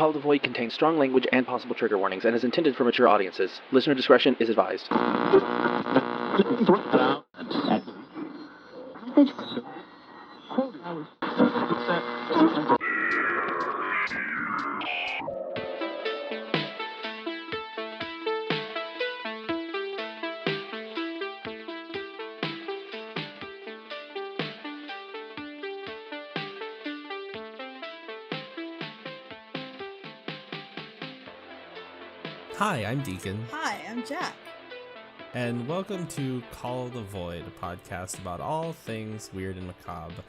Call of the Void contains strong language and possible trigger warnings and is intended for mature audiences. Listener discretion is advised. Hi, I'm Deacon. Hi, I'm Jack. And welcome to Call of the Void, a podcast about all things weird and macabre.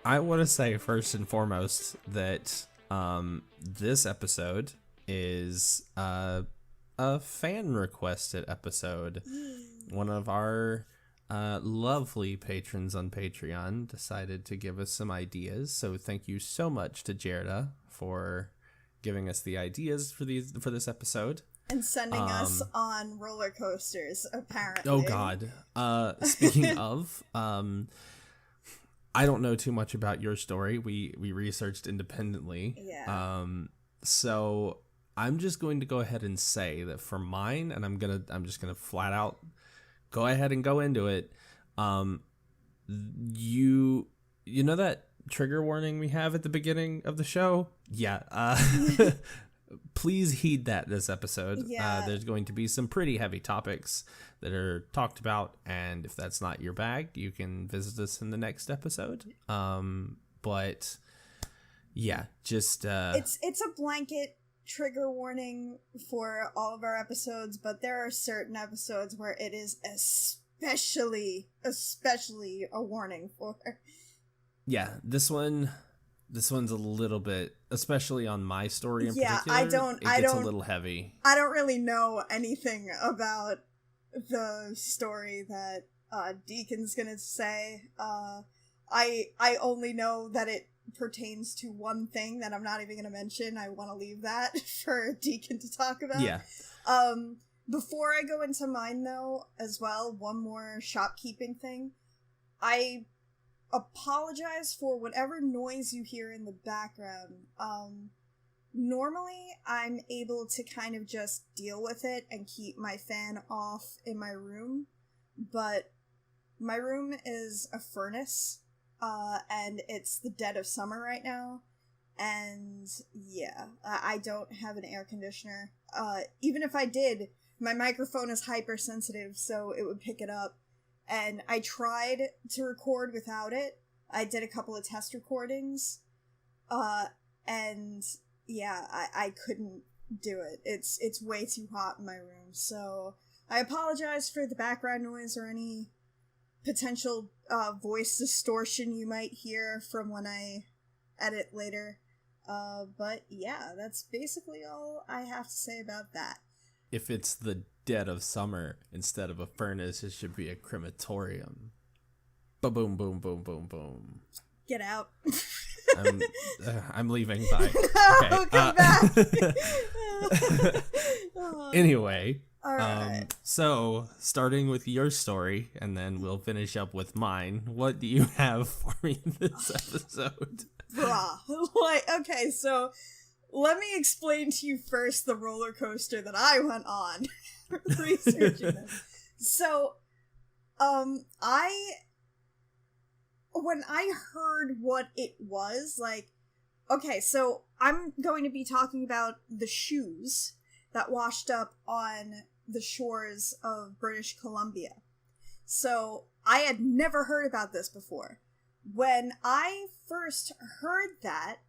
I want to say first and foremost that this episode is a fan-requested episode. One of our lovely patrons on Patreon decided to give us some ideas, so thank you so much to Jerda for giving us the ideas for this episode. And sending us on roller coasters, apparently. Oh, God. Speaking of, I don't know too much about your story. We researched independently. Yeah. So I'm just going to go ahead and say that for mine, and I'm just gonna flat out go ahead and go into it. You know that trigger warning we have at the beginning of the show? Yeah. Please heed that this episode. Yeah. There's going to be some pretty heavy topics that are talked about, and if that's not your bag, you can visit us in the next episode. But yeah, just it's a blanket trigger warning for all of our episodes, but there are certain episodes where it is especially a warning for. Yeah, this one's a little bit, especially on my story in particular. It gets a little heavy. I don't really know anything about the story that Deacon's gonna say. I only know that it pertains to one thing that I'm not even gonna mention. I want to leave that for Deacon to talk about. Yeah. Before I go into mine, though, as well, one more shopkeeping thing. I apologize for whatever noise you hear in the background. Normally I'm able to kind of just deal with it and keep my fan off in my room, but my room is a furnace, and it's the dead of summer right now, and yeah, I don't have an air conditioner. Even if I did, my microphone is hypersensitive, so it would pick it up. And I tried to record without it. I did a couple of test recordings. And yeah, I couldn't do it. It's way too hot in my room. So I apologize for the background noise or any potential voice distortion you might hear from when I edit later. But yeah, that's basically all I have to say about that. If it's the dead of summer instead of a furnace, it should be a crematorium. Ba boom boom boom boom boom. Get out. I'm leaving. Bye. No, come back. Anyway, all right. So starting with your story, and then we'll finish up with mine. What do you have for me this episode? Okay, so let me explain to you first the roller coaster that I went on researching this. So, when I heard what it was, like, okay, so I'm going to be talking about the shoes that washed up on the shores of British Columbia. So, I had never heard about this before. When I first heard that,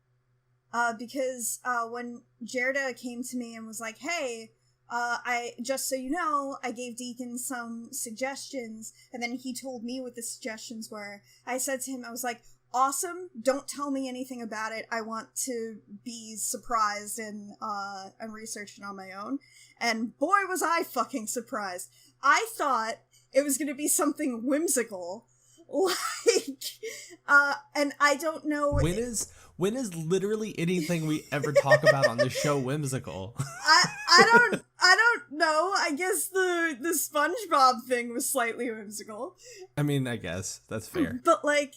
because when Jerda came to me and was like, hey, I just so you know, I gave Deacon some suggestions, and then he told me what the suggestions were. I said to him, I was like, awesome, don't tell me anything about it. I want to be surprised and research it on my own. And boy, was I fucking surprised. I thought it was going to be something whimsical, like, and I don't know. When is literally anything we ever talk about on the show whimsical? I don't know. I guess the SpongeBob thing was slightly whimsical. I mean, I guess that's fair. But like,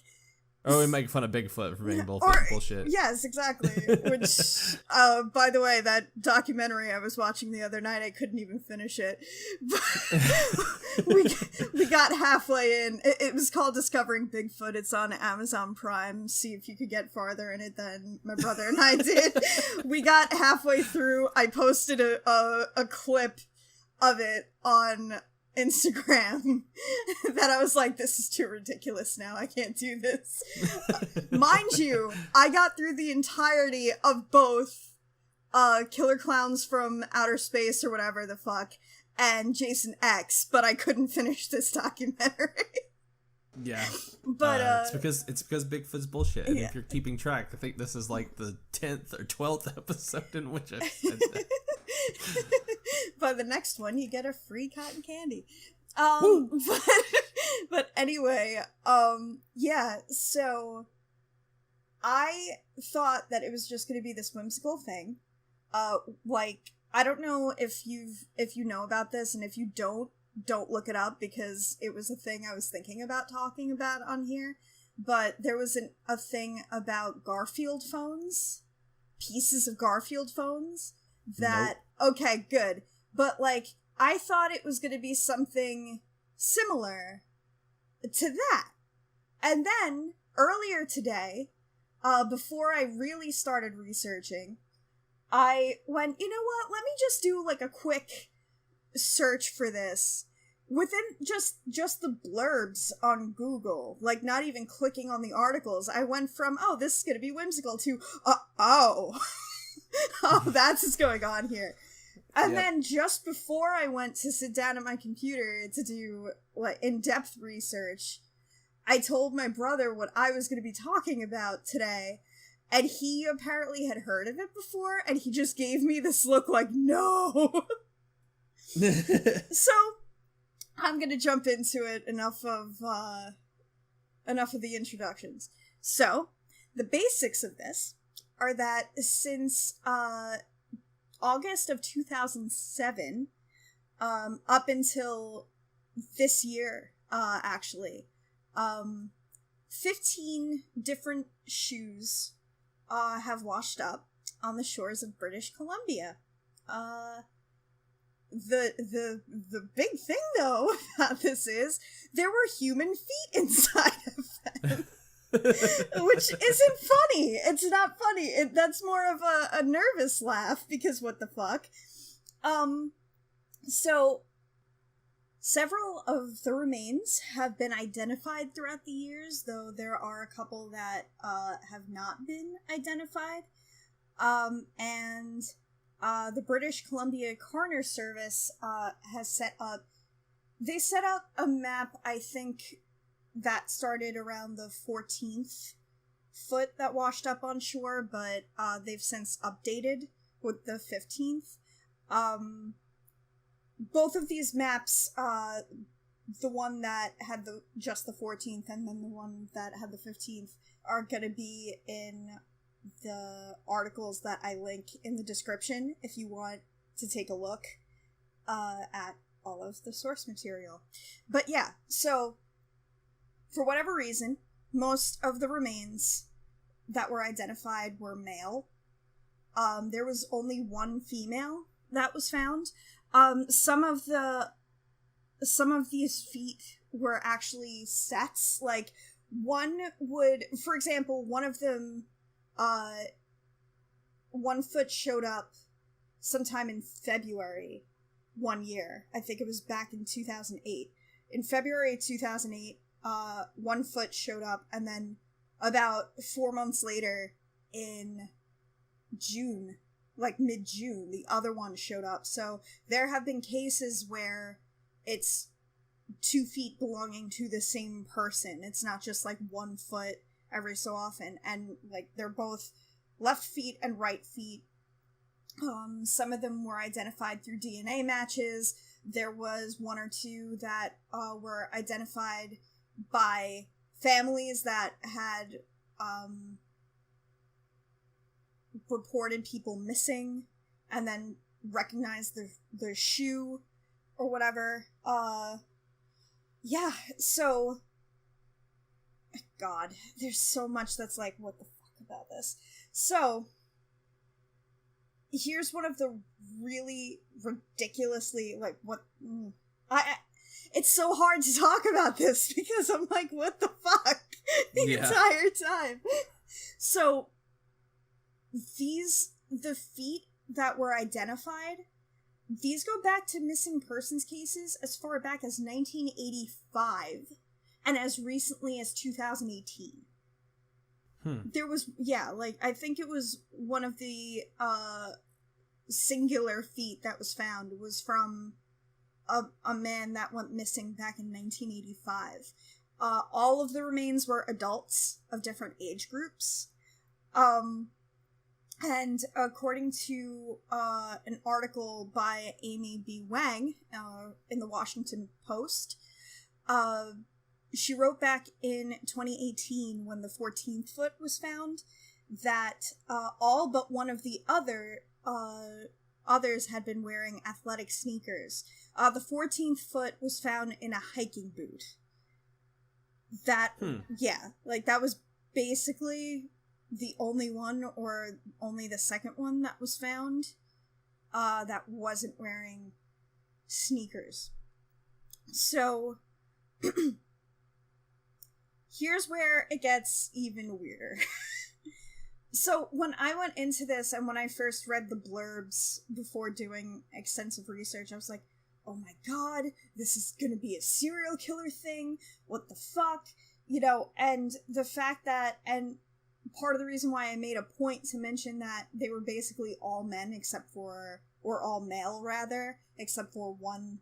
Oh, we make fun of Bigfoot for being bullshit. Yes, exactly. Which, by the way, that documentary I was watching the other night, I couldn't even finish it. we got halfway in. It was called Discovering Bigfoot. It's on Amazon Prime. See if you could get farther in it than my brother and I did. We got halfway through. I posted a clip of it on Instagram that I was like, this is too ridiculous now, I can't do this. Mind you, I got through the entirety of both Killer Clowns from Outer Space or whatever the fuck and Jason X, but I couldn't finish this documentary. Yeah, but it's because Bigfoot's bullshit. And if you're keeping track, I think this is like the 10th or 12th episode in which I said that. By the next one, you get a free cotton candy. But anyway, yeah. So I thought that it was just going to be this whimsical thing. Like, I don't know if you know about this, and if you don't look it up, because it was a thing I was thinking about talking about on here. But there was a thing about Garfield phones, pieces of Garfield phones that, nope. Okay, good. But, like, I thought it was going to be something similar to that. And then, earlier today, before I really started researching, I went, you know what, let me just do, like, a quick search for this within just the blurbs on Google, like, not even clicking on the articles. I went from, oh, this is going to be whimsical, to, oh, that's what's going on here. And then just before I went to sit down at my computer to do like in-depth research, I told my brother what I was going to be talking about today, and he apparently had heard of it before, and he just gave me this look like, no! So, I'm going to jump into it. Enough of the introductions. So, the basics of this are that since, August of 2007, up until this year, actually, 15 different shoes have washed up on the shores of British Columbia. The big thing, though, about this is there were human feet inside of them. Which isn't funny. It's not funny. That's more of a nervous laugh, because what the fuck? So, several of the remains have been identified throughout the years, though there are a couple that have not been identified. And the British Columbia Coroner Service has set up a map, I think, that started around the 14th foot that washed up on shore, but they've since updated with the 15th. Both of these maps, the one that had just the 14th and then the one that had the 15th, are going to be in the articles that I link in the description if you want to take a look at all of the source material. But yeah, so for whatever reason, most of the remains that were identified were male. There was only one female that was found. Some of these feet were actually sets. Like, for example, one of them, one foot showed up sometime in February one year. I think it was back in 2008. In February 2008, one foot showed up, and then about 4 months later, in June, like mid-June, the other one showed up. So there have been cases where it's 2 feet belonging to the same person. It's not just like 1 foot every so often, and like they're both left feet and right feet. Some of them were identified through DNA matches. There was 1 or 2 that were identified by families that had reported people missing and then recognized the shoe or whatever. Yeah, so god, there's so much that's like, what the fuck about this? So, here's one of the really ridiculously, like, it's so hard to talk about this because I'm like, what the fuck? The entire time. So, the feet that were identified, these go back to missing persons cases as far back as 1985 and as recently as 2018. There was, I think it was one of the singular feet that was found was from a man that went missing back in 1985. All of the remains were adults of different age groups. And according to an article by Amy B. Wang in the Washington Post, she wrote back in 2018 when the 14th foot was found that all but one of the others had been wearing athletic sneakers. The 14th foot was found in a hiking boot. That, that was basically the only one, or only the second one that was found that wasn't wearing sneakers. So, here's where it gets even weirder. So, when I went into this, and when I first read the blurbs before doing extensive research, I was like, oh my god, this is gonna be a serial killer thing, what the fuck? And the fact that, and part of the reason why I made a point to mention that they were basically all men or all male rather, except for one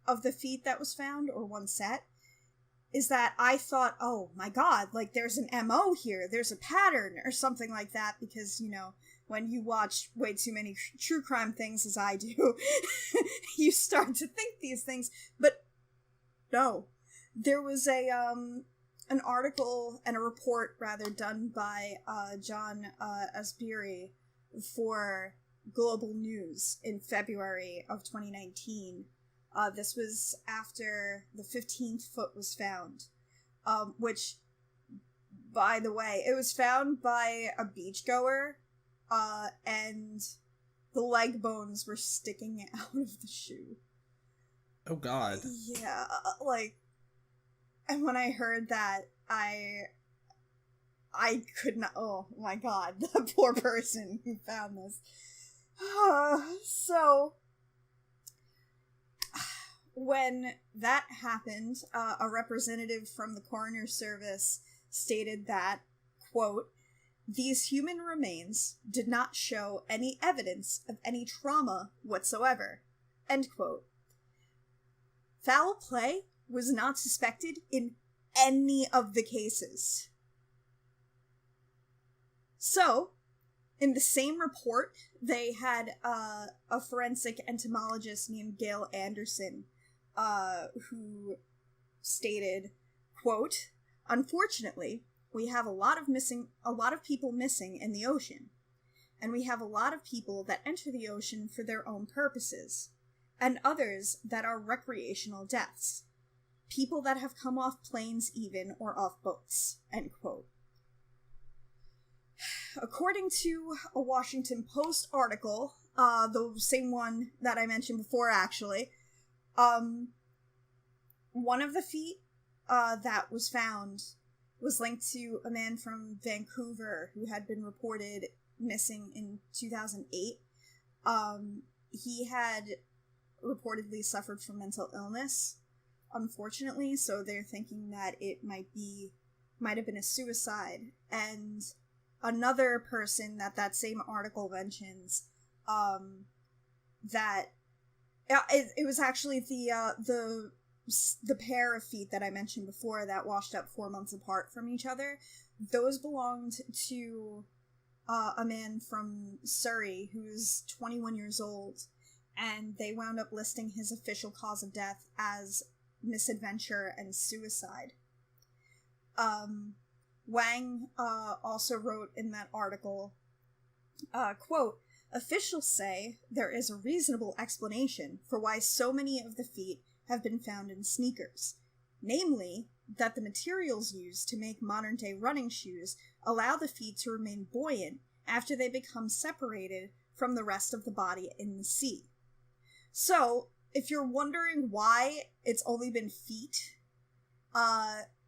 of the feet that was found, or one set, is that I thought, oh my god, like there's an MO here, there's a pattern or something like that, because, when you watch way too many true crime things as I do, you start to think these things. But no, there was an article and a report rather done by John Asbury for Global News in February of 2019. This was after the 15th foot was found, which, by the way, it was found by a beachgoer, and the leg bones were sticking out of the shoe. Oh god. Yeah, and when I heard that, I could not, oh my god, the poor person who found this. So, when that happened, a representative from the coroner's service stated that, quote, "These human remains did not show any evidence of any trauma whatsoever," end quote. Foul play was not suspected in any of the cases. So, in the same report, they had a forensic entomologist named Gail Anderson, who stated, quote, "Unfortunately, we have a lot of people missing in the ocean, and we have a lot of people that enter the ocean for their own purposes, and others that are recreational deaths. People that have come off planes even, or off boats," end quote. According to a Washington Post article, the same one that I mentioned before, actually, one of the feet that was found was linked to a man from Vancouver who had been reported missing in 2008. He had reportedly suffered from mental illness, unfortunately, so they're thinking that it might have been a suicide. And another person that same article mentions, that it was actually the pair of feet that I mentioned before that washed up 4 months apart from each other. Those belonged to a man from Surrey who's 21 years old, and they wound up listing his official cause of death as misadventure and suicide. Wang also wrote in that article, quote, "Officials say there is a reasonable explanation for why so many of the feet have been found in sneakers. Namely, that the materials used to make modern-day running shoes allow the feet to remain buoyant after they become separated from the rest of the body in the sea. So, if you're wondering why it's only been feet,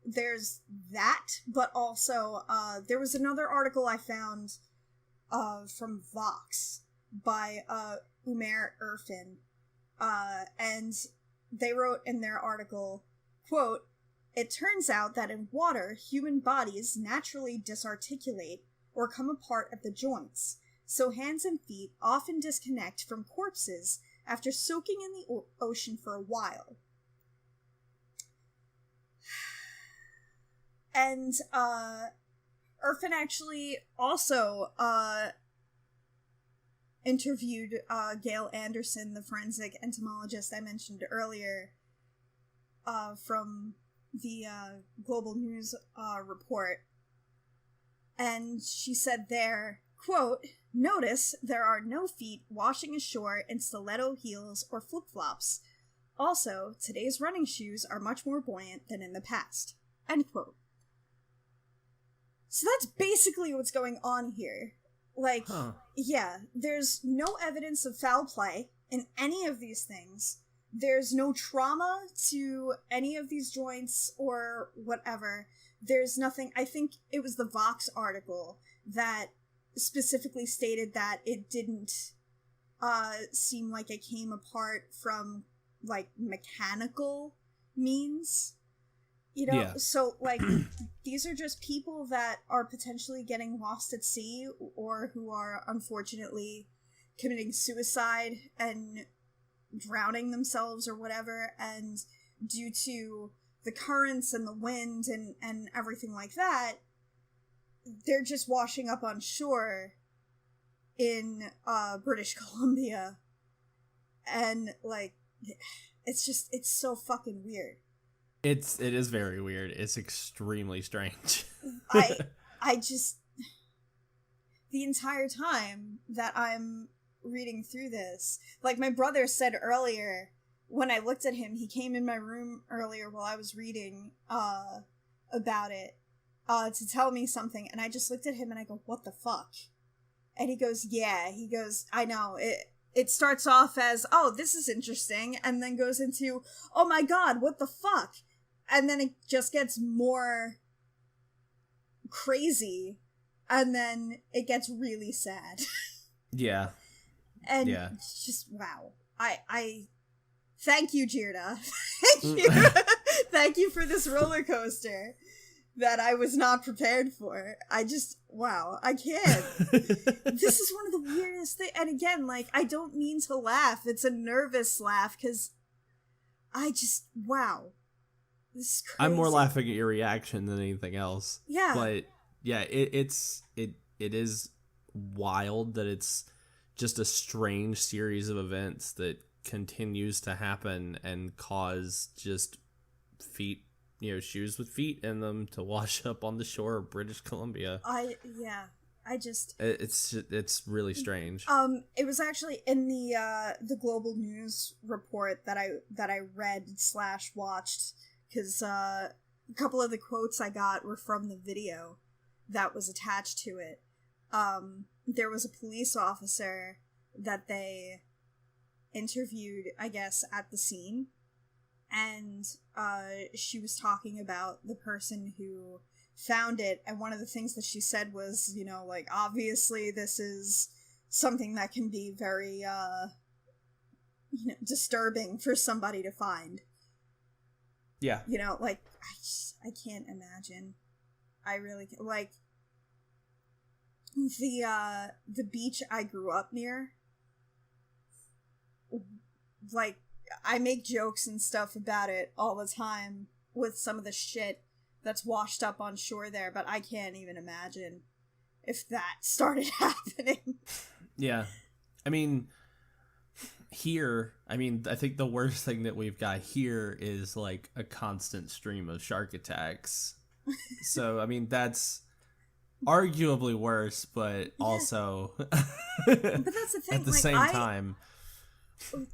there's that, but also there was another article I found from Vox by Umair Irfan, and they wrote in their article, quote, "It turns out that in water, human bodies naturally disarticulate or come apart at the joints, so hands and feet often disconnect from corpses after soaking in the ocean for a while." And Irfan actually also interviewed Gail Anderson, the forensic entomologist I mentioned earlier, from the Global News report. And she said there, quote, "Notice there are no feet washing ashore in stiletto heels or flip-flops. Also, today's running shoes are much more buoyant than in the past." End quote. So that's basically what's going on here. Like, yeah, there's no evidence of foul play in any of these things. There's no trauma to any of these joints or whatever. There's nothing. I think it was the Vox article that specifically stated that it didn't seem like it came apart from, like, mechanical means. You know, Yeah. So, like, these are just people that are potentially getting lost at sea or who are unfortunately committing suicide and drowning themselves or whatever, and due to the currents and the wind and everything like that, they're just washing up on shore in British Columbia. And, like, it's so fucking weird. It is very weird. It's extremely strange. I just, the entire time that I'm reading through this, like my brother said earlier, when I looked at him, he came in my room earlier while I was reading about it to tell me something, and I just looked at him and I go, "What the fuck?" And he goes, "Yeah," he goes, "I know, it starts off as, oh, this is interesting," and then goes into, "Oh my god, what the fuck?" And then it just gets more crazy, and then it gets really sad. Yeah. And yeah. It's just, wow. I thank you, Jirda. Thank you. Thank you for this roller coaster that I was not prepared for. I just, wow, I can't. This is one of the weirdest things. And again, like, I don't mean to laugh. It's a nervous laugh, because I just, wow. This is crazy. I'm more laughing at your reaction than anything else. Yeah. But yeah, it is wild that it's just a strange series of events that continues to happen and cause just feet, shoes with feet in them to wash up on the shore of British Columbia. It's really strange. It was actually in the Global News report that I read / watched, because a couple of the quotes I got were from the video that was attached to it. There was a police officer that they interviewed, I guess, at the scene, and she was talking about the person who found it, and one of the things that she said was, like, obviously this is something that can be very disturbing for somebody to find. Yeah. Like, I can't imagine. I really can't. Like, the beach I grew up near, like, I make jokes and stuff about it all the time with some of the shit that's washed up on shore there, but I can't even imagine if that started happening. Yeah. I mean, I think the worst thing that we've got here is, like, a constant stream of shark attacks. So, I mean, that's arguably worse, but also But that's the thing. at the like, same time.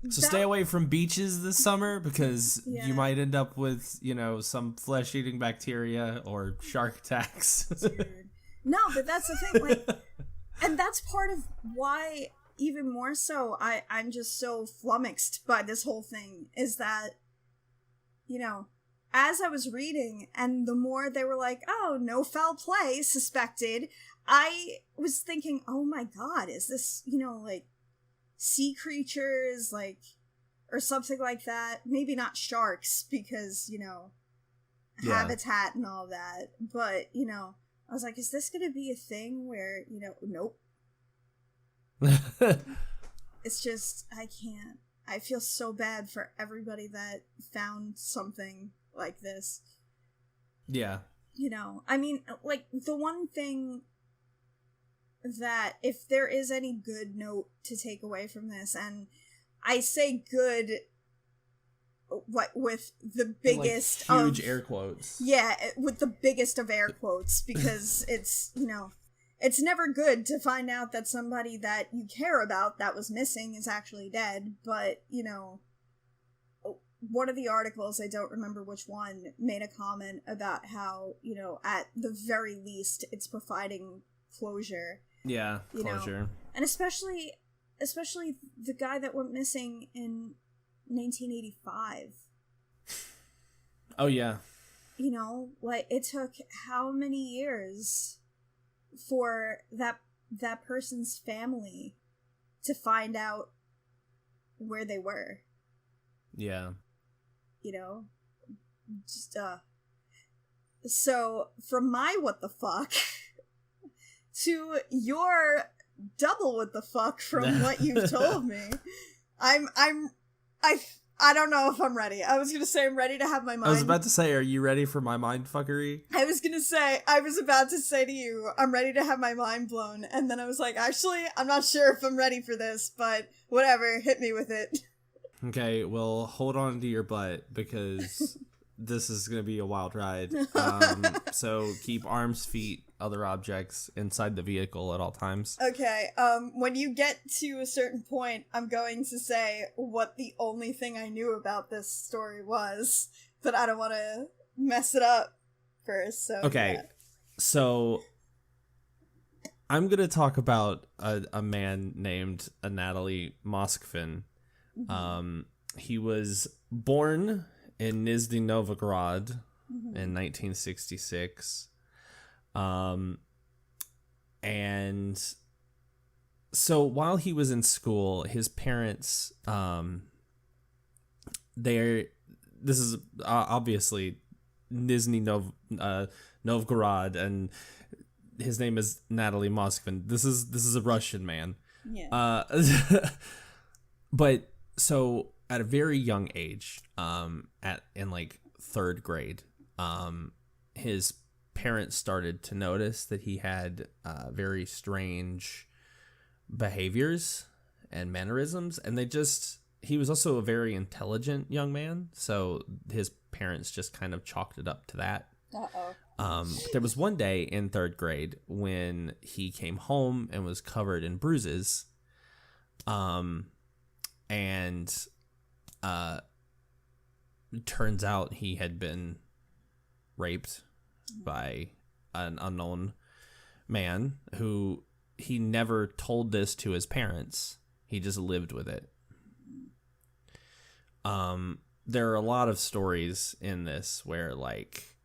So stay away from beaches this summer because you might end up with, some flesh-eating bacteria or shark attacks. Dude. No, but that's the thing, like, and that's part of why, even more so, I'm just so flummoxed by this whole thing, is that, as I was reading, and the more they were like, oh, no foul play suspected, I was thinking, oh my god, is this, like, sea creatures, like, or something like that? Maybe not sharks, because, habitat and all that, but, I was like, is this gonna be a thing where, nope. It's just, I can't. I feel so bad for everybody that found something like this. Yeah. I mean, like, the one thing that, if there is any good note to take away from this, and I say good, what, with the biggest, like huge air quotes. Yeah, with the biggest of air quotes, because it's, it's never good to find out that somebody that you care about that was missing is actually dead, but, one of the articles, I don't remember which one, made a comment about how, at the very least, it's providing closure. Yeah, closure. And especially the guy that went missing in 1985. Oh, yeah. Like, it took how many years for that person's family to find out where they were. Yeah. Just, so, from my what the fuck to your double what the fuck from what you've told me, I don't know if I'm ready. I was gonna say I'm ready to have my mind. I was about to say, are you ready for my mind fuckery? I was about to say to you, I'm ready to have my mind blown, and then I was like, actually, I'm not sure if I'm ready for this, but whatever, hit me with it. Okay, well, hold on to your butt, because this is going to be a wild ride. So keep arms, feet, other objects inside the vehicle at all times. Okay, when you get to a certain point, I'm going to say what the only thing I knew about this story was, but I don't want to mess it up first, so... Okay, yeah. So I'm going to talk about a man named Natalie Moskvin. He was born in Nizhny Novgorod in 1966. And so while he was in school, his parents, this is obviously Nizhny Novgorod, and his name is Natalie Moskvin. This is a Russian man. Yeah. But so at a very young age, in like third grade, his parents started to notice that he had very strange behaviors and mannerisms, and he was also a very intelligent young man, so his parents just kind of chalked it up to that. There was one day in third grade when he came home and was covered in bruises, and it turns out he had been raped by an unknown man who he never told this to his parents. He just lived with it. There are a lot of stories in this where, like,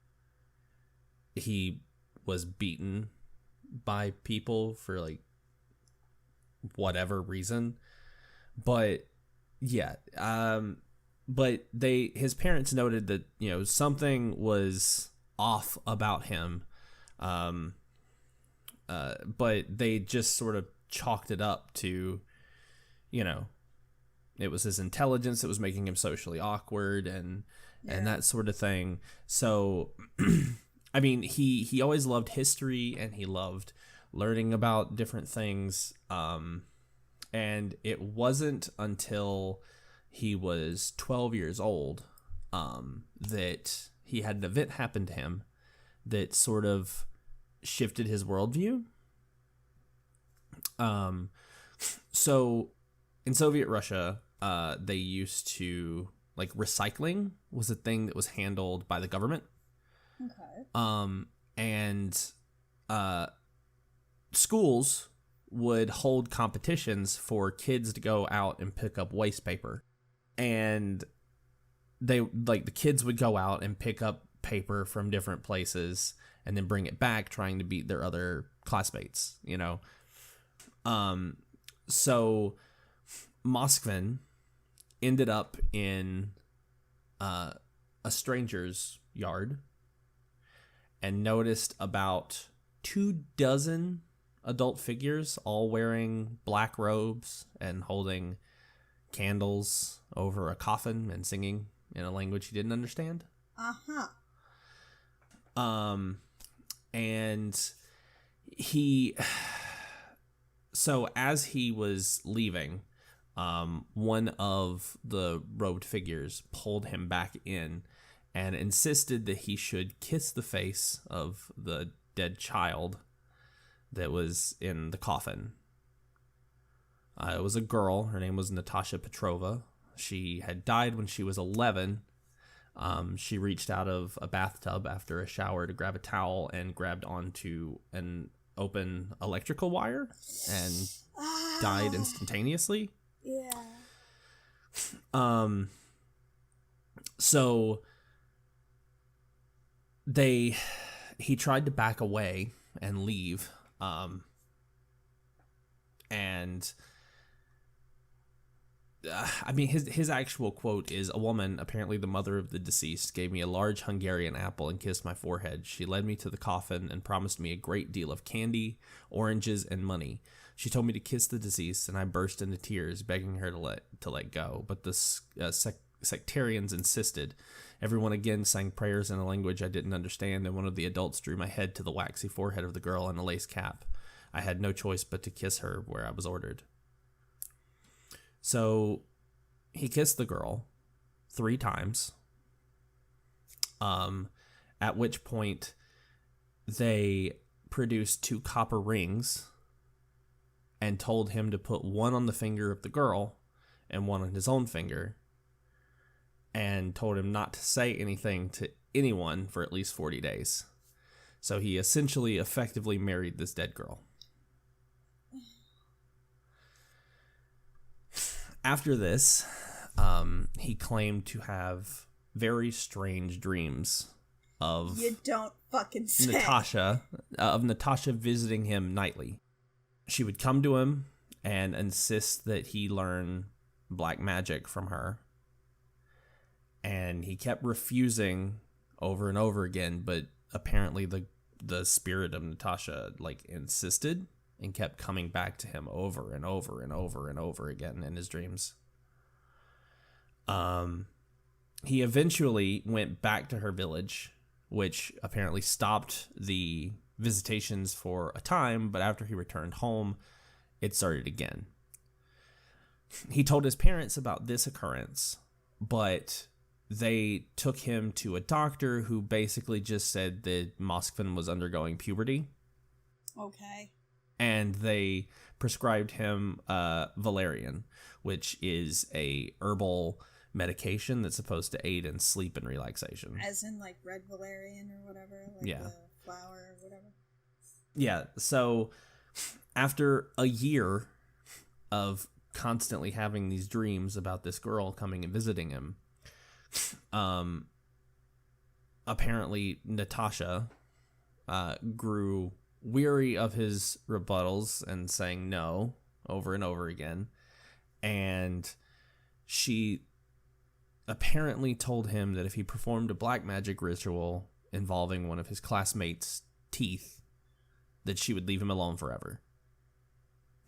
he was beaten by people for, like, whatever reason. But yeah, but his parents noted that, something was off about him, but they just sort of chalked it up to, it was his intelligence that was making him socially awkward and that sort of thing. So, I mean, he always loved history and he loved learning about different things. And it wasn't until he was 12 years old that he had an event happen to him that sort of shifted his worldview. So in Soviet Russia, they used to, like, recycling was a thing that was handled by the government. Okay. And schools would hold competitions for kids to go out and pick up waste paper. And they, like, the kids would go out and pick up paper from different places and then bring it back, trying to beat their other classmates, you know? So Moskvin ended up in a stranger's yard and noticed about 24 adult figures, all wearing black robes and holding candles over a coffin and singing in a language he didn't understand. Uh-huh. And he... So as he was leaving, one of the robed figures pulled him back in and insisted that he should kiss the face of the dead child that was in the coffin. It was a girl. Her name was Natasha Petrova. She had died when she was 11. She reached out of a bathtub after a shower to grab a towel and grabbed onto an open electrical wire and died instantaneously. Yeah. So he tried to back away and leave. And I mean, his actual quote is, "A woman, apparently the mother of the deceased, gave me a large Hungarian apple and kissed my forehead. She led me to the coffin and promised me a great deal of candy, oranges, and money. She told me to kiss the deceased, and I burst into tears, begging her to let go. But the sectarians insisted. Everyone again sang prayers in a language I didn't understand, and one of the adults drew my head to the waxy forehead of the girl in a lace cap. I had no choice but to kiss her where I was ordered." So he kissed the girl 3 times, at which point they produced 2 copper rings and told him to put one on the finger of the girl and one on his own finger, and told him not to say anything to anyone for at least 40 days. So he essentially effectively married this dead girl. After this, he claimed to have very strange dreams of You don't fucking say. Natasha visiting him nightly. She would come to him and insist that he learn black magic from her. And he kept refusing over and over again, but apparently the spirit of Natasha, like, insisted and kept coming back to him over and over and over and over again in his dreams. He eventually went back to her village, which apparently stopped the visitations for a time, but after he returned home, it started again. He told his parents about this occurrence, but they took him to a doctor who basically just said that Moskvin was undergoing puberty. Okay. And they prescribed him valerian, which is a herbal medication that's supposed to aid in sleep and relaxation. As in, like, red valerian or whatever? Like yeah. The flower or whatever? Yeah, so after a year of constantly having these dreams about this girl coming and visiting him, apparently Natasha grew weary of his rebuttals and saying no over and over again, and she apparently told him that if he performed a black magic ritual involving one of his classmates' teeth, that she would leave him alone forever.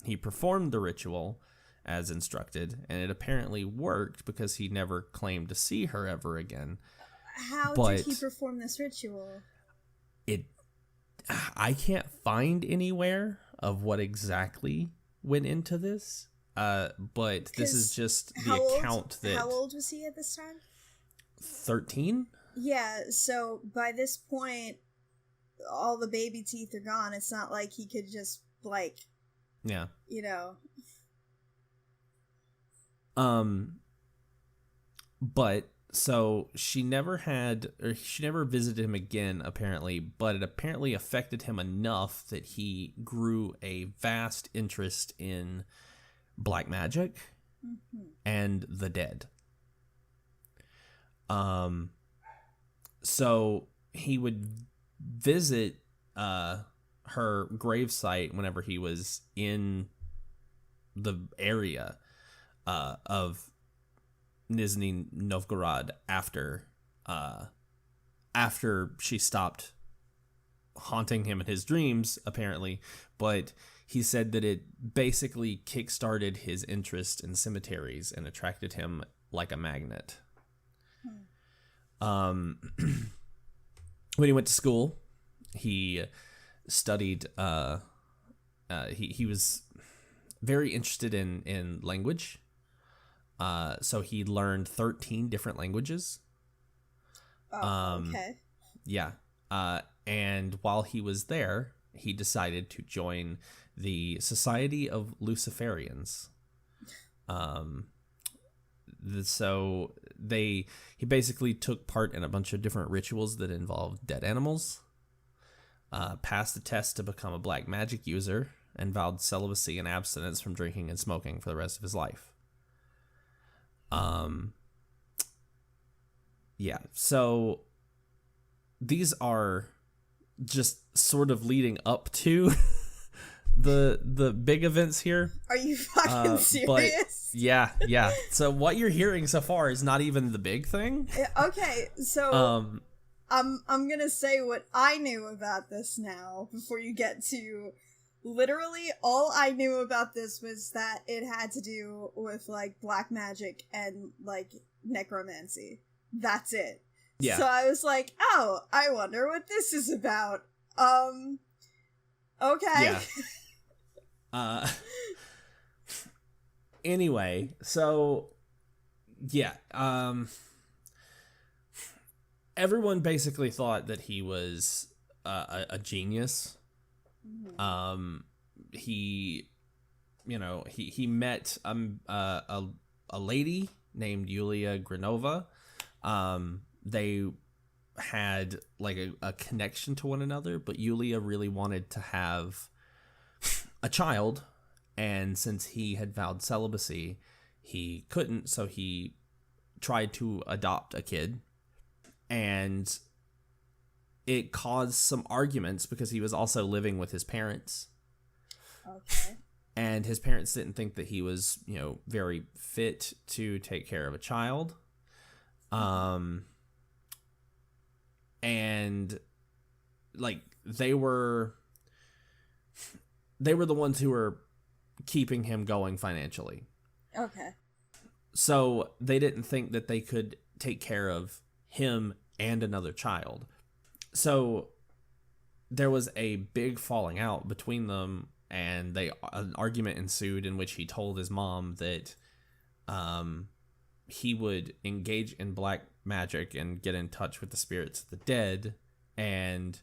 He performed the ritual as instructed, and it apparently worked because he never claimed to see her ever again. How did he perform this ritual? I can't find anywhere of what exactly went into this, but this is just the account that... How old was he at this time? 13? Yeah, so by this point, all the baby teeth are gone. It's not like he could just, like... Yeah. You know... But so she never visited him again, apparently, but it apparently affected him enough that he grew a vast interest in black magic and the dead. So he would visit her gravesite whenever he was in the area of Nizhny Novgorod after she stopped haunting him in his dreams, apparently. But he said that it basically kickstarted his interest in cemeteries and attracted him like a magnet. When he went to school, he studied. He was very interested in language. So he learned 13 different languages. Okay. Yeah. And while he was there, he decided to join the Society of Luciferians. So he basically took part in a bunch of different rituals that involved dead animals, passed the test to become a black magic user, and vowed celibacy and abstinence from drinking and smoking for the rest of his life. Yeah, so these are just sort of leading up to the big events here. Are you fucking serious? Yeah. So what you're hearing so far is not even the big thing. Okay, so I'm gonna say what I knew about this now before you get to. Literally, all I knew about this was that it had to do with, like, black magic and, like, necromancy. That's it. Yeah. So I was like, oh, I wonder what this is about. Okay. Yeah. Anyway, so, yeah, everyone basically thought that he was a genius. He met a lady named Yulia Grinova. They had like a connection to one another, but Yulia really wanted to have a child, and since he had vowed celibacy, he couldn't, so he tried to adopt a kid, and it caused some arguments because he was also living with his parents. Okay. And his parents didn't think that he was, very fit to take care of a child. And like they were the ones who were keeping him going financially. Okay. So they didn't think that they could take care of him and another child. So there was a big falling out between them, and an argument ensued in which he told his mom that he would engage in black magic and get in touch with the spirits of the dead, and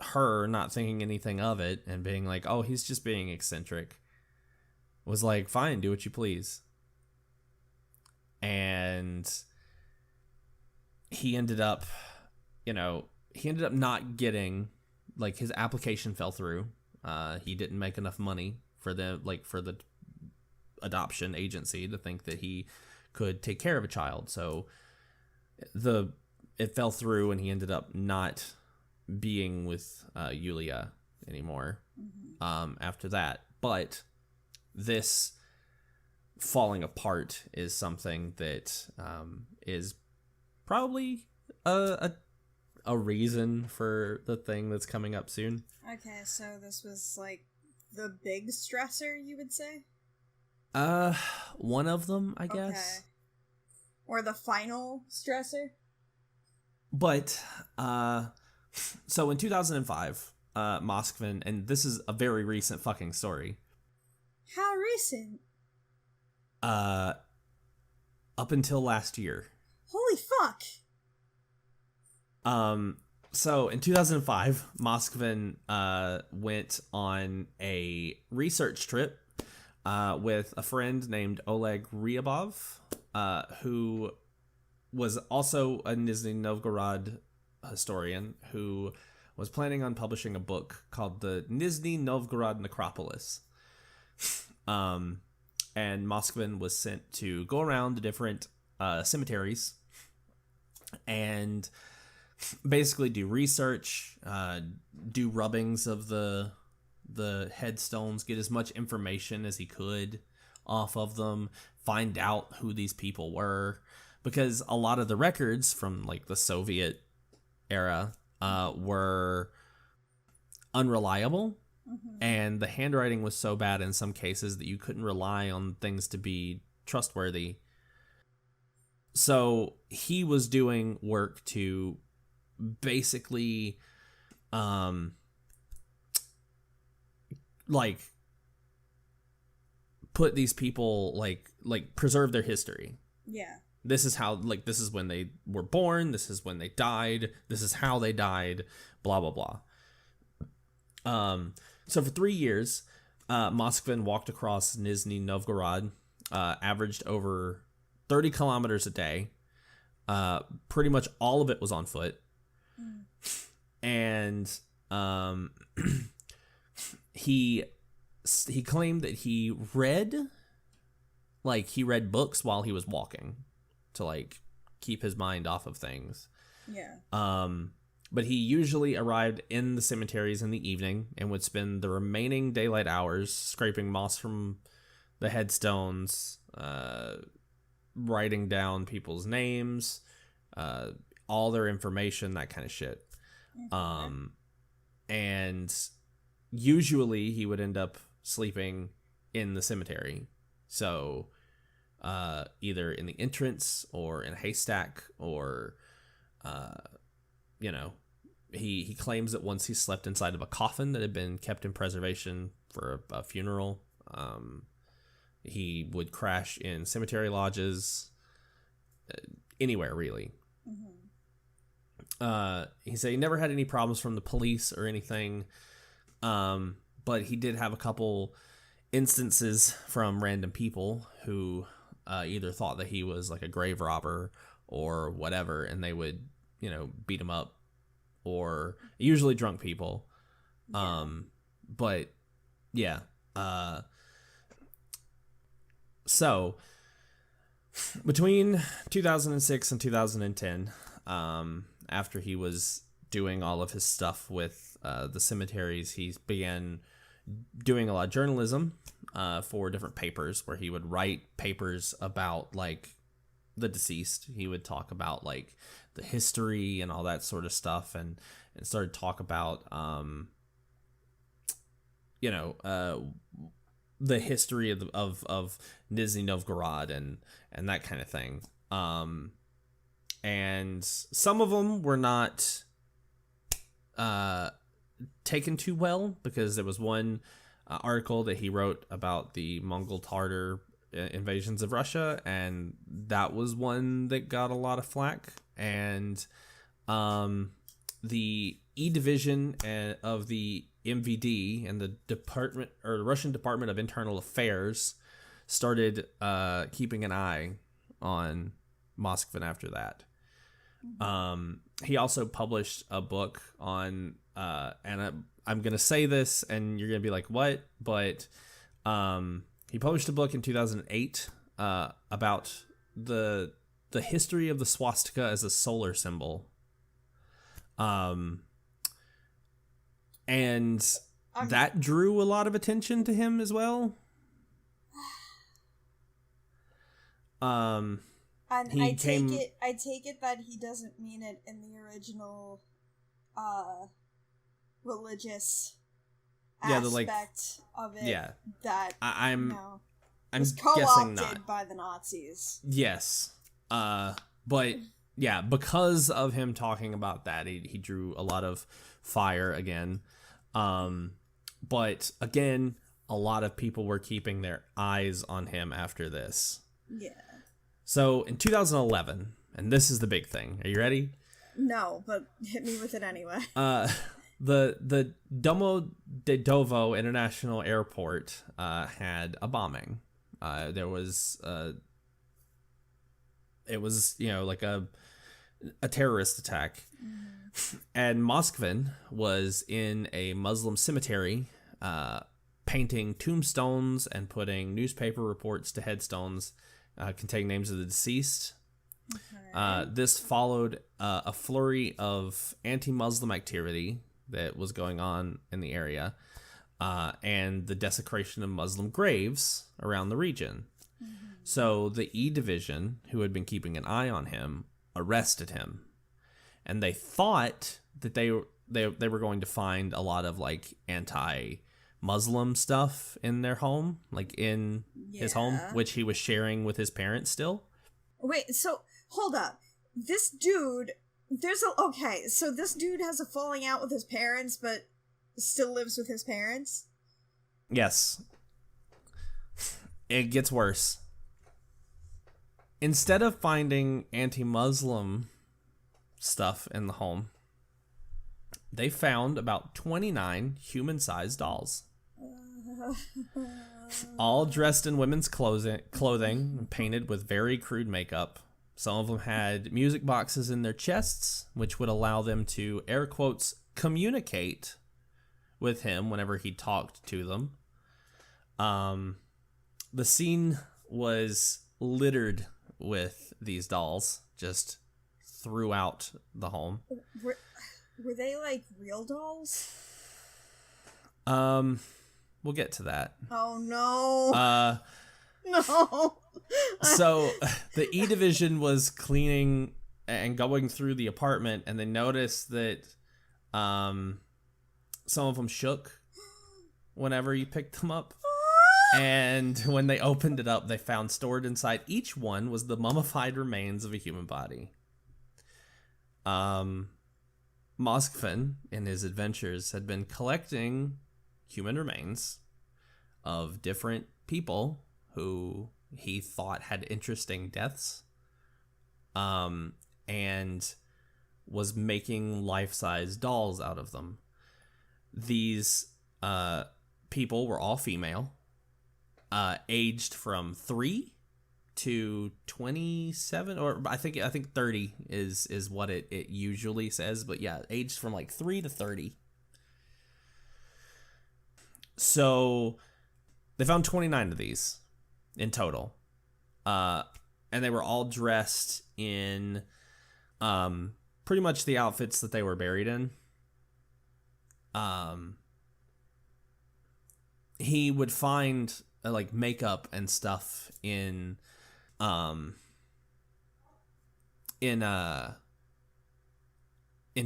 her, not thinking anything of it and being like, oh, he's just being eccentric, was like, fine, do what you please. And he ended up not getting, like, his application fell through. He didn't make enough money for the adoption agency to think that he could take care of a child. So it fell through, and he ended up not being with Yulia anymore after that. But this falling apart is something that is probably a reason for the thing that's coming up soon. Okay, so this was like the big stressor, you would say? One of them, I guess. Okay. Or the final stressor? But so in 2005, Moskvin, and this is a very recent fucking story. How recent? Up until last year. Holy fuck. So in 2005, Moskvin went on a research trip with a friend named Oleg Ryabov, who was also a Nizhny Novgorod historian who was planning on publishing a book called the Nizhny Novgorod Necropolis. And Moskvin was sent to go around the different cemeteries and basically do research, do rubbings of the headstones, get as much information as he could off of them, find out who these people were, because a lot of the records from like the Soviet era were unreliable, and the handwriting was so bad in some cases that you couldn't rely on things to be trustworthy. So he was doing work to basically like put these people like preserve their history. Yeah. This is how, like, this is when they were born, this is when they died, this is how they died, blah blah blah. So for 3 years, Moskvin walked across Nizhny Novgorod, averaged over 30 kilometers a day. Pretty much all of it was on foot. And he claimed that he read books while he was walking to like keep his mind off of things. Yeah. But he usually arrived in the cemeteries in the evening and would spend the remaining daylight hours scraping moss from the headstones, writing down people's names, all their information, that kind of shit. And usually he would end up sleeping in the cemetery. So either in the entrance or in a haystack or, he claims that once he slept inside of a coffin that had been kept in preservation for a funeral. He would crash in cemetery lodges, anywhere really. He said he never had any problems from the police or anything, but he did have a couple instances from random people who either thought that he was like a grave robber or whatever, and they would, beat him up, or usually drunk people. But yeah. So between 2006 and 2010, after he was doing all of his stuff with the cemeteries, he began doing a lot of journalism for different papers, where he would write papers about like the deceased. He would talk about like the history and all that sort of stuff, and started to talk about the history of Nizhny Novgorod and that kind of thing. And some of them were not taken too well, because there was one article that he wrote about the Mongol Tartar invasions of Russia, and that was one that got a lot of flack. And the E division of the MVD and the Russian Department of Internal Affairs started keeping an eye on Moskvin after that. He also published a book on, and I'm going to say this and you're going to be like, what? But he published a book in 2008 about the history of the swastika as a solar symbol. And that drew a lot of attention to him as well. And I take it that he doesn't mean it in the original religious aspect of it. Yeah. That I'm was guessing co-opted not by the Nazis. Yes. But yeah, because of him talking about that, he drew a lot of fire again. But again, a lot of people were keeping their eyes on him after this. Yeah. So in 2011, and this is the big thing. Are you ready? No, but hit me with it anyway. The Domo de Dovo International Airport had a bombing. There was it was, like a terrorist attack. And Moskvin was in a Muslim cemetery painting tombstones and putting newspaper reports to headstones containing names of the deceased. Okay. This followed a flurry of anti-Muslim activity that was going on in the area, and the desecration of Muslim graves around the region. Mm-hmm. So the E Division, who had been keeping an eye on him, arrested him. And they thought that they were going to find a lot of like anti-Muslim stuff in their home, like in his home, which he was sharing with his parents still. Wait, so hold up. This dude, so this dude has a falling out with his parents, but still lives with his parents? Yes. It gets worse. Instead of finding anti-Muslim stuff in the home, they found about 29 human-sized dolls. All dressed in women's clothing, painted with very crude makeup. Some of them had music boxes in their chests, which would allow them to, air quotes, communicate with him whenever he talked to them. The scene was littered with these dolls just throughout the home. Were they like real dolls? We'll get to that. Oh no. No. So the E Division was cleaning and going through the apartment, and they noticed that some of them shook whenever you picked them up. And when they opened it up, they found stored inside each one was the mummified remains of a human body. Moskvin, in his adventures, had been collecting human remains of different people who he thought had interesting deaths, and was making life-size dolls out of them. These people were all female, aged from 3 to 27, or I think 30 is what it usually says, but yeah, aged from like 3 to 30. So they found 29 of these in total, and they were all dressed in pretty much the outfits that they were buried in. He would find like makeup and stuff in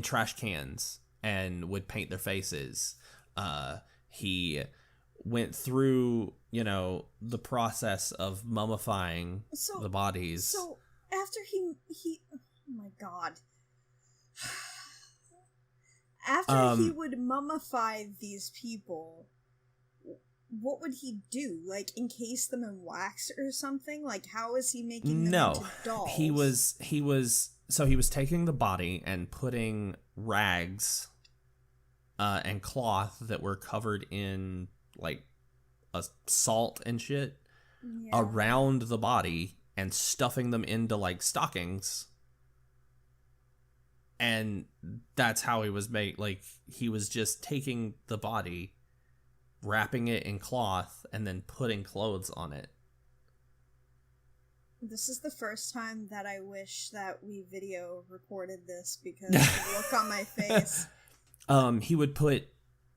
trash cans and would paint their faces. He went through, the process of mummifying the bodies. So after he oh my god. After he would mummify these people, what would he do? Like, encase them in wax or something? Like, how is he making them into dolls? He was taking the body and putting rags and cloth that were covered in like a salt and shit around the body and stuffing them into like stockings. And that's how he was made. Like, he was just taking the body, wrapping it in cloth, and then putting clothes on it. This is the first time that I wish that we video recorded this, because the look on my face. He would put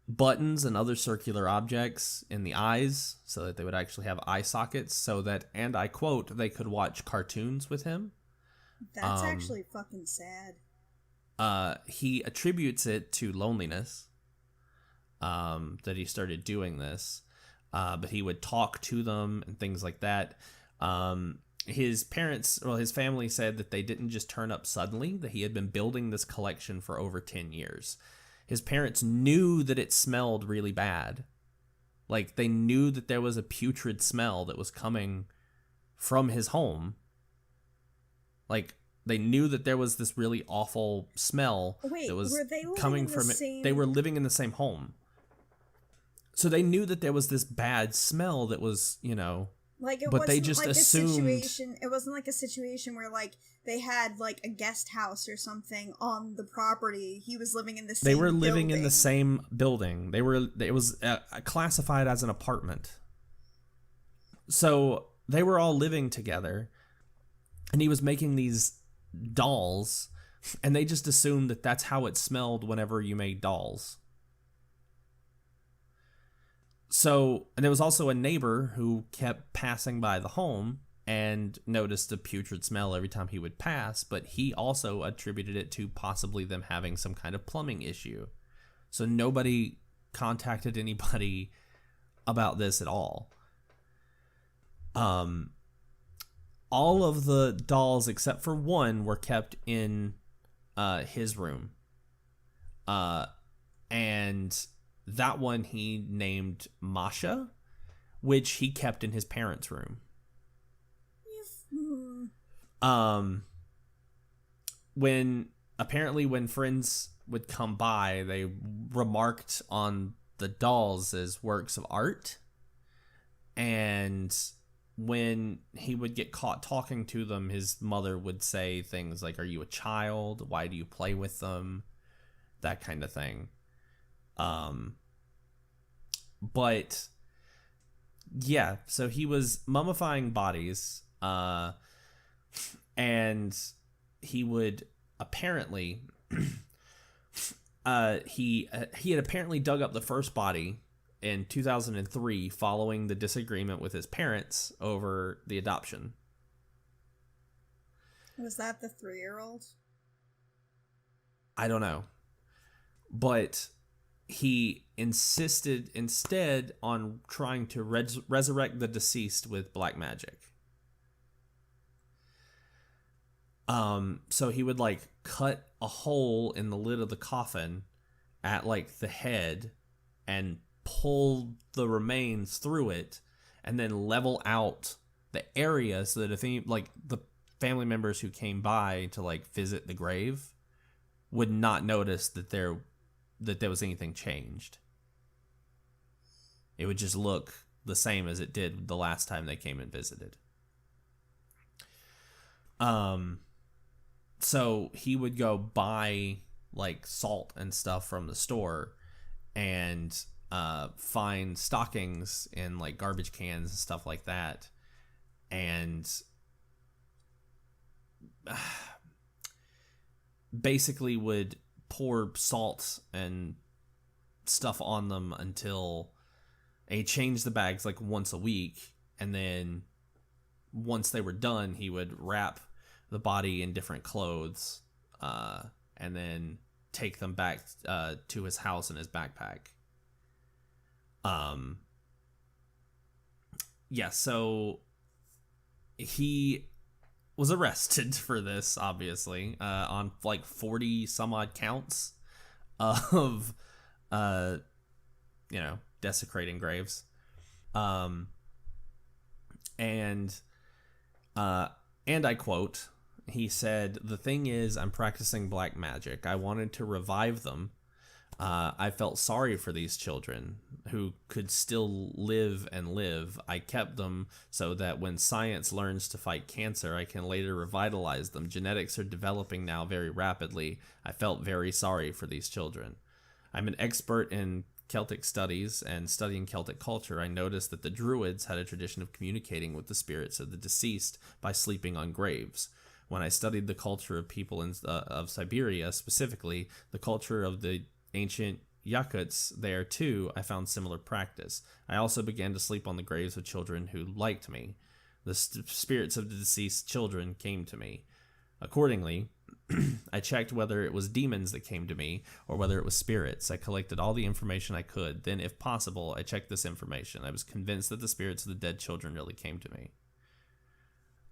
buttons and other circular objects in the eyes so that they would actually have eye sockets, so that, and I quote, they could watch cartoons with him. That's actually fucking sad. He attributes it to loneliness, that he started doing this, but he would talk to them and things like that. His family said that they didn't just turn up suddenly, that he had been building this collection for over 10 years. His parents knew that it smelled really bad. Like, they knew that there was a putrid smell that was coming from his home. Like, They knew that there was this really awful smell Wait, that was were they living coming in the from same... it. They were living in the same home. So they knew that there was this bad smell that was, Like, it but wasn't they just like assumed... a situation. It wasn't like a situation where, like, they had, like, a guest house or something on the property. He was living in the same They were living building. in the same building. It was classified as an apartment. So they were all living together, and he was making these dolls, and they just assumed that that's how it smelled whenever you made dolls. So, and there was also a neighbor who kept passing by the home and noticed a putrid smell every time he would pass, but he also attributed it to possibly them having some kind of plumbing issue. So nobody contacted anybody about this at all. All of the dolls except for one were kept in his room. And that one he named Masha, which he kept in his parents' room. When friends would come by, they remarked on the dolls as works of art. And when he would get caught talking to them, his mother would say things like, "Are you a child? Why do you play with them?" That kind of thing. But yeah, so he was mummifying bodies, and he would apparently, he had apparently dug up the first body in 2003 following the disagreement with his parents over the adoption. Was that the 3-year-old? I don't know. But he insisted instead on trying to resurrect the deceased with black magic. So he would like cut a hole in the lid of the coffin at like the head and pull the remains through it, and then level out the area so that if any, like, the family members who came by to like visit the grave would not notice that there was anything changed. It would just look the same as it did the last time they came and visited. So he would go buy like salt and stuff from the store and find stockings in like garbage cans and stuff like that, and basically would pour salt and stuff on them until he changed the bags like once a week, and then once they were done, he would wrap the body in different clothes, and then take them back to his house in his backpack. Yeah, so he was arrested for this, obviously, on like 40 some odd counts of, desecrating graves. And I quote, he said, "The thing is, I'm practicing black magic. I wanted to revive them. I felt sorry for these children who could still live and live. I kept them so that when science learns to fight cancer, I can later revitalize them. Genetics are developing now very rapidly. I felt very sorry for these children. I'm an expert in Celtic studies and studying Celtic culture. I noticed that the Druids had a tradition of communicating with the spirits of the deceased by sleeping on graves. When I studied the culture of people of Siberia, specifically the culture of the ancient Yakuts there too, I found similar practice. I also began to sleep on the graves of children who liked me. The spirits of the deceased children came to me. Accordingly, I checked whether it was demons that came to me or whether it was spirits. I collected all the information I could. Then, if possible, I checked this information. I was convinced that the spirits of the dead children really came to me.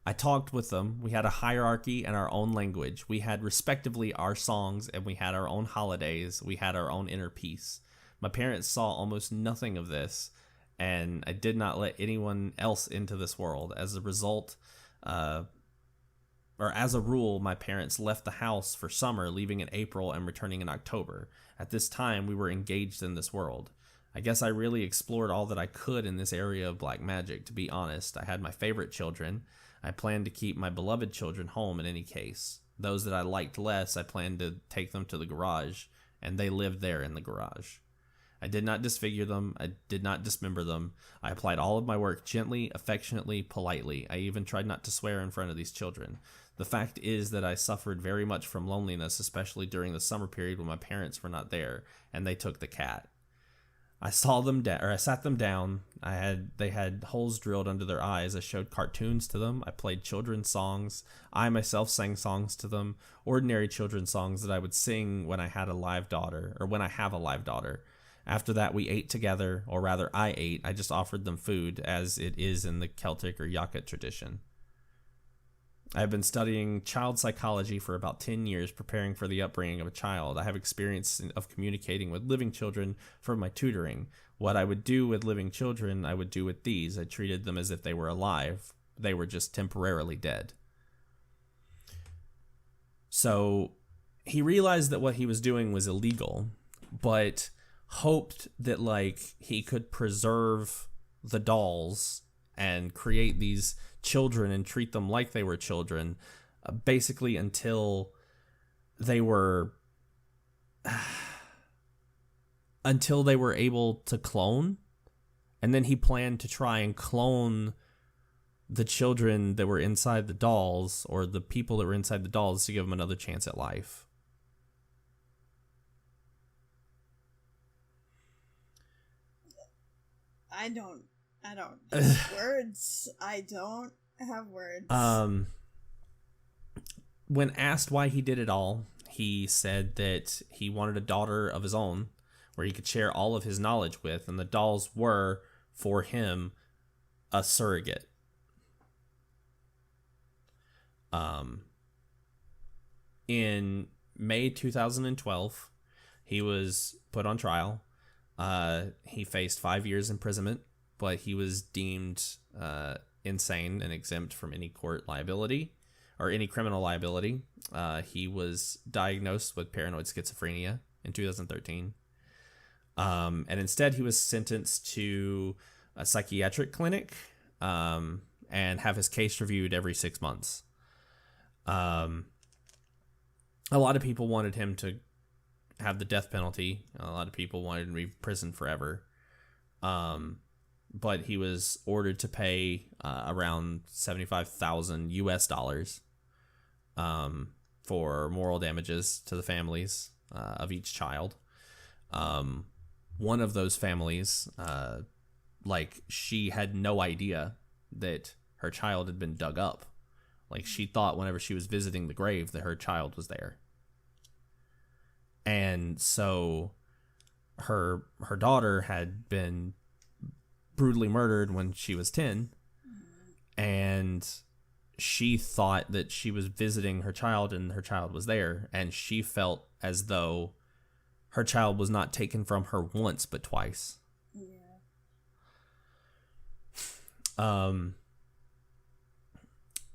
I talked with them. We had a hierarchy and our own language. We had respectively our songs, and we had our own holidays. We had our own inner peace. My parents saw almost nothing of this, and I did not let anyone else into this world. As a result, or as a rule, my parents left the house for summer, leaving in April and returning in October. At this time, we were engaged in this world. I guess I really explored all that I could in this area of black magic, to be honest. I had my favorite children. I planned to keep my beloved children home in any case. Those that I liked less, I planned to take them to the garage, and they lived there in the garage. I did not disfigure them. I did not dismember them. I applied all of my work gently, affectionately, politely. I even tried not to swear in front of these children. The fact is that I suffered very much from loneliness, especially during the summer period when my parents were not there, and they took the cat. I sat them down. They had holes drilled under their eyes. I showed cartoons to them. I played children's songs. I myself sang songs to them, ordinary children's songs that I would sing when I had a live daughter, or when I have a live daughter. After that, we ate together, or rather I ate. I just offered them food, as it is in the Celtic or Yakut tradition. I have been studying child psychology for about 10 years, preparing for the upbringing of a child. I have experience of communicating with living children from my tutoring. What I would do with living children, I would do with these. I treated them as if they were alive. They were just temporarily dead. So he realized that what he was doing was illegal, but hoped that he could preserve the dolls and create these children and treat them like they were children, basically until they were able to clone. And then he planned to try and clone the children that were inside the dolls, or the people that were inside the dolls, to give them another chance at life. I don't have words. I don't have words. When asked why he did it all, he said that he wanted a daughter of his own where he could share all of his knowledge with, and the dolls were, for him, a surrogate. In May 2012, he was put on trial. He faced 5 years imprisonment, but he was deemed insane and exempt from any court liability or any criminal liability. He was diagnosed with paranoid schizophrenia in 2013. And instead he was sentenced to a psychiatric clinic and have his case reviewed every 6 months. A lot of people wanted him to have the death penalty. A lot of people wanted him to be in prison forever. But he was ordered to pay around $75,000 US for moral damages to the families of each child. One of those families, she had no idea that her child had been dug up. She thought whenever she was visiting the grave that her child was there. And so her daughter had been brutally murdered when she was 10, and she thought that she was visiting her child and her child was there, and she felt as though her child was not taken from her once but twice.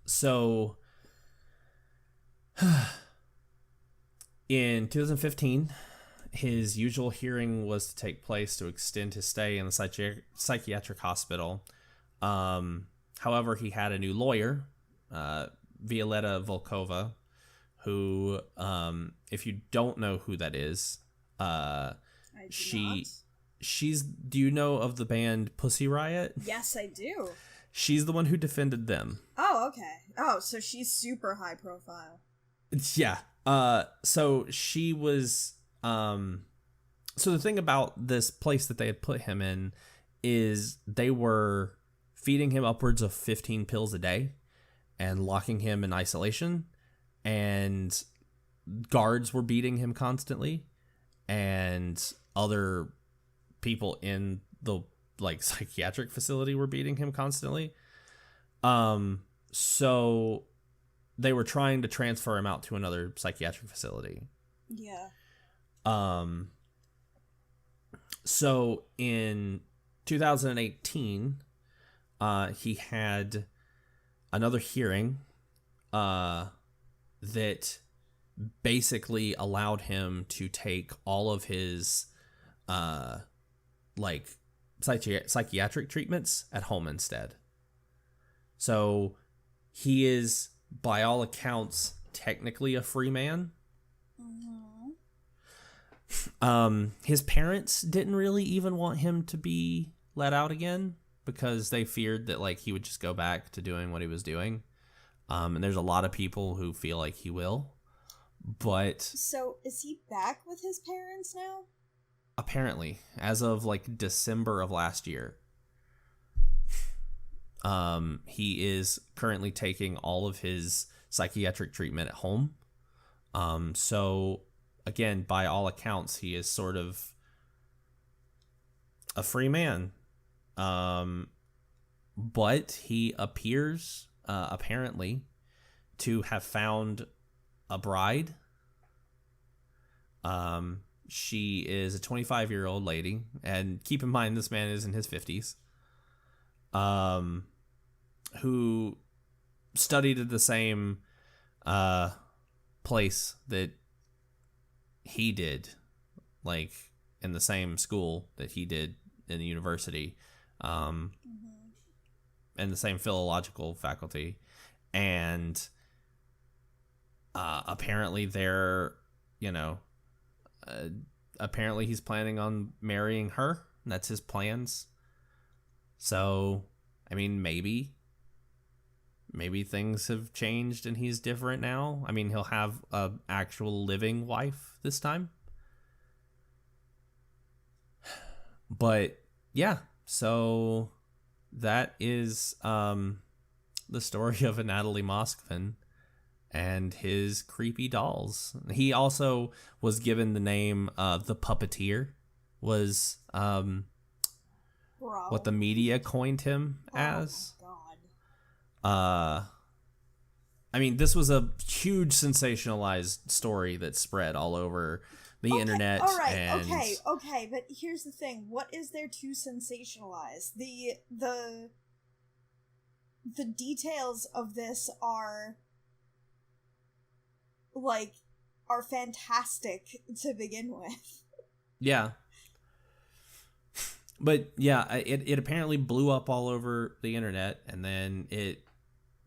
So in 2015, his usual hearing was to take place to extend his stay in the psychiatric hospital. However, he had a new lawyer, Violetta Volkova, who, if you don't know who that is, she's, do you know of the band Pussy Riot? Yes, I do. She's the one who defended them. Oh, okay. Oh, so she's super high profile. Yeah. So she was, so the thing about this place that they had put him in is they were feeding him upwards of 15 pills a day and locking him in isolation, and guards were beating him constantly, and other people in the psychiatric facility were beating him constantly. So they were trying to transfer him out to another psychiatric facility. Yeah. So in 2018, he had another hearing that basically allowed him to take all of his like psychiatric treatments at home instead. So he is, by all accounts, technically a free man. His parents didn't really even want him to be let out again because they feared that like he would just go back to doing what he was doing. And there's a lot of people who feel like he will. But so is he back with his parents now? Apparently, as of like December of last year. He is currently taking all of his psychiatric treatment at home. So again, by all accounts, he is sort of a free man. But he appears, apparently, to have found a bride. She is a 25-year-old lady, and keep in mind this man is in his 50s. Who studied at the same place that he did, like in the same school that he did in the university, and the same philological faculty, and apparently they're, apparently he's planning on marrying her. That's his plans. So, I mean, maybe things have changed and he's different now. I mean, he'll have a actual living wife this time. But yeah, so that is the story of Natalie Moskvin and his creepy dolls. He also was given the name the Puppeteer, was what the media coined him as. Oh my god. I mean, this was a huge sensationalized story that spread all over the internet. All right, and okay, but here's the thing. What is there to sensationalize? The details of this are fantastic to begin with. Yeah. But yeah, it apparently blew up all over the internet, and then it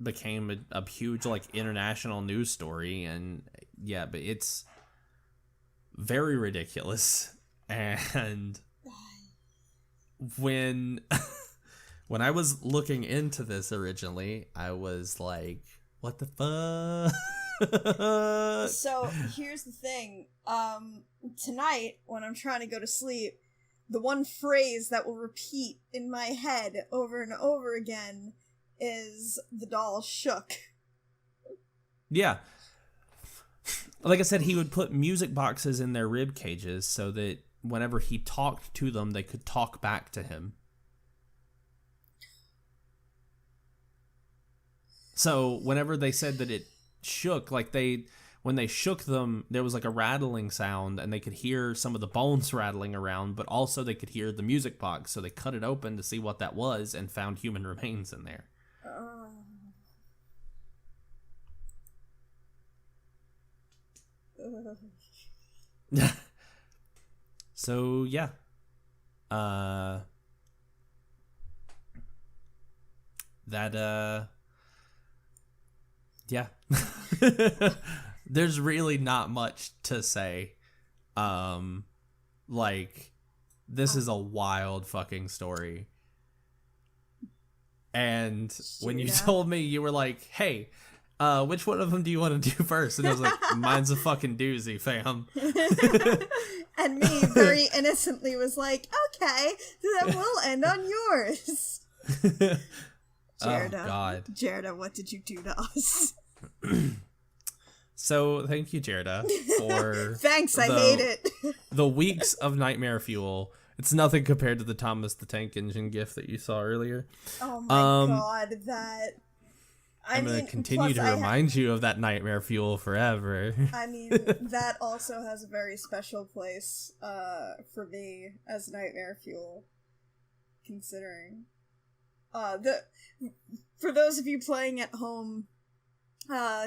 became a huge like international news story. And yeah, but it's very ridiculous. And when I was looking into this originally, I was like, what the fuck? So here's the thing. Tonight when I'm trying to go to sleep, the one phrase that will repeat in my head over and over again is the doll shook. Yeah. Like I said, he would put music boxes in their rib cages so that whenever he talked to them, they could talk back to him. So whenever they said that it shook, like when they shook them, there was like a rattling sound, and they could hear some of the bones rattling around, but also they could hear the music box, so they cut it open to see what that was and found human remains in there. So yeah. Yeah. There's really not much to say. Like, this is a wild fucking story. And when you told me, you were like, hey, which one of them do you want to do first? And I was like, mine's a fucking doozy, fam. And me very innocently was like, okay, then we'll end on yours. Jerda, oh, God. Jerda, what did you do to us? So, thank you, Jerda, for... Thanks, I hate it. The weeks of Nightmare Fuel. It's nothing compared to the Thomas the Tank Engine gif that you saw earlier. Oh my god, that... I'm going to continue to remind you of that Nightmare Fuel forever. I mean, that also has a very special place for me as Nightmare Fuel, considering. For those of you playing at home,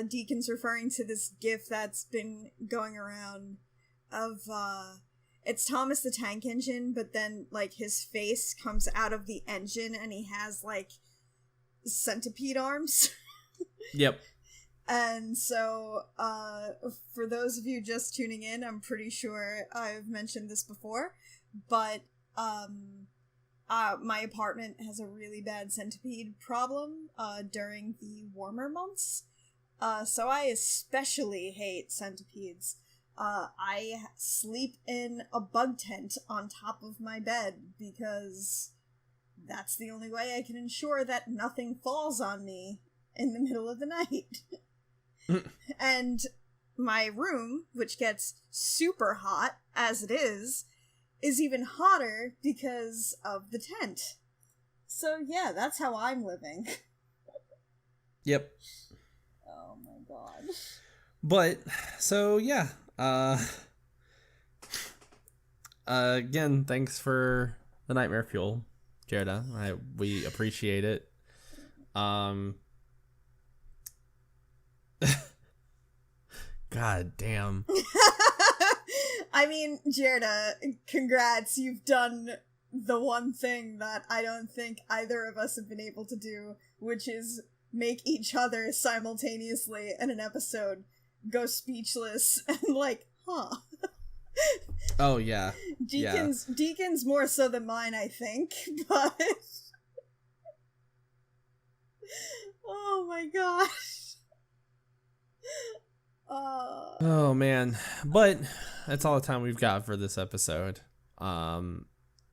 Deacon's referring to this gif that's been going around of, it's Thomas the Tank Engine, but then, like, his face comes out of the engine and he has, like, centipede arms. Yep. And so, for those of you just tuning in, I'm pretty sure I've mentioned this before, but, my apartment has a really bad centipede problem, during the warmer months. So I especially hate centipedes. I sleep in a bug tent on top of my bed because that's the only way I can ensure that nothing falls on me in the middle of the night. And my room, which gets super hot as it is even hotter because of the tent. So yeah, that's how I'm living. Yep. Oh my god. But, so yeah, again, thanks for the nightmare fuel, Jerda. We appreciate it. God damn. I mean, Jerda, congrats, you've done the one thing that I don't think either of us have been able to do, which is make each other simultaneously in an episode go speechless and like, huh. Oh, yeah. Deacon's more so than mine, I think, but... Oh my gosh. Oh, man. But that's all the time we've got for this episode.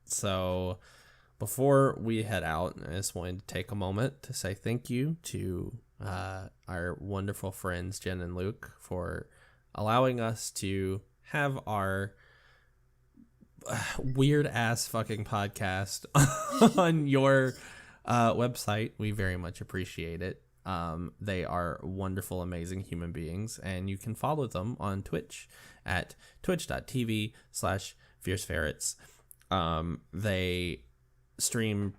So before we head out, I just wanted to take a moment to say thank you to our wonderful friends Jen and Luke for allowing us to have our weird ass fucking podcast on your website. We very much appreciate it. They are wonderful, amazing human beings, and you can follow them on Twitch at twitch.tv/FierceFerrets. They stream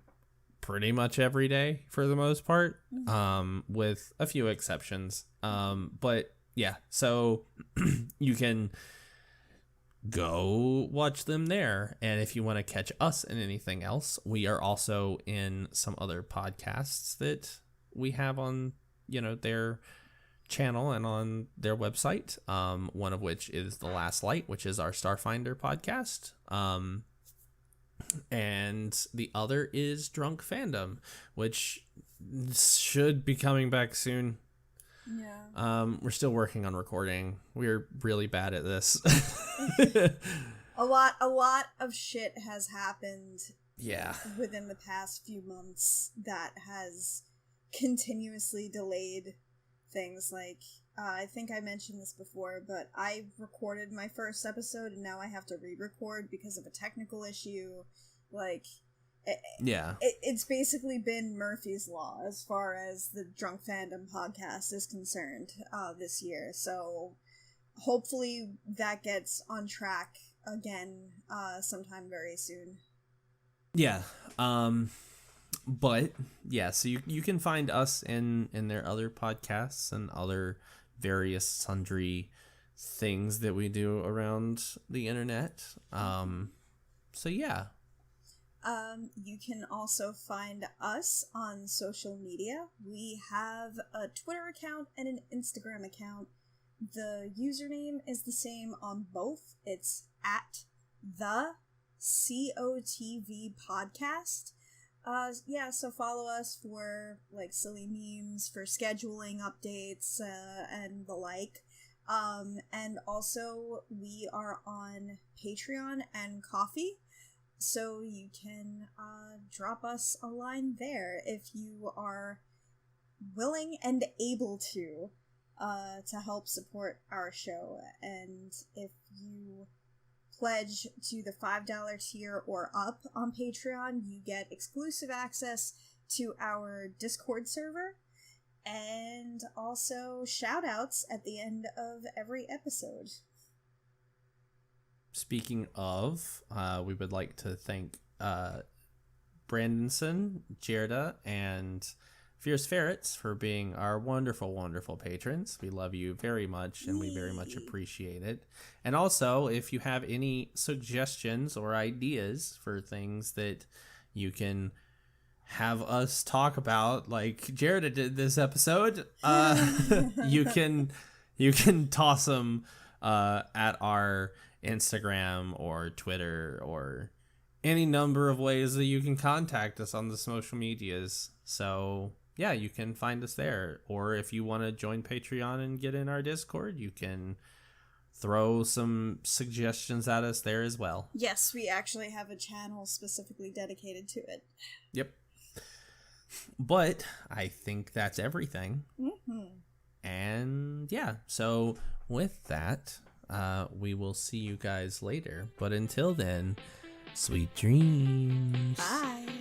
pretty much every day for the most part, with a few exceptions. But yeah, so you can go watch them there. And if you want to catch us in anything else, we are also in some other podcasts that we have on, their channel and on their website. One of which is The Last Light, which is our Starfinder podcast. And the other is Drunk Fandom, which should be coming back soon. Yeah. We're still working on recording. We're really bad at this. A lot of shit has happened. Yeah. Within the past few months that has continuously delayed things. Like, I think I mentioned this before, but I recorded my first episode and now I have to re-record because of a technical issue. Like, it's basically been Murphy's Law as far as the Drunk Fandom podcast is concerned this year. So hopefully that gets on track again sometime very soon. Yeah. But yeah, so you can find us in their other podcasts and other various sundry things that we do around the internet. So yeah. You can also find us on social media. We have a Twitter account and an Instagram account. The username is the same on both. It's at the COTV podcast. So follow us for like silly memes, for scheduling updates, and the like. And also we are on Patreon and Ko-fi, so you can drop us a line there if you are willing and able to help support our show. And if you pledge to the $5 tier or up on Patreon, you get exclusive access to our Discord server and also shout-outs at the end of every episode. Speaking of, we would like to thank Brandonson, Jerda, and Fierce Ferrets for being our wonderful, wonderful patrons. We love you very much, and we very much appreciate it. And also, if you have any suggestions or ideas for things that you can have us talk about, like Jared did this episode, you can toss them at our Instagram or Twitter or any number of ways that you can contact us on the social medias. So yeah, you can find us there. Or if you want to join Patreon and get in our Discord, you can throw some suggestions at us there as well. Yes, we actually have a channel specifically dedicated to it. Yep. But I think that's everything. Mm-hmm. And yeah, so with that, we will see you guys later. But until then, sweet dreams. Bye.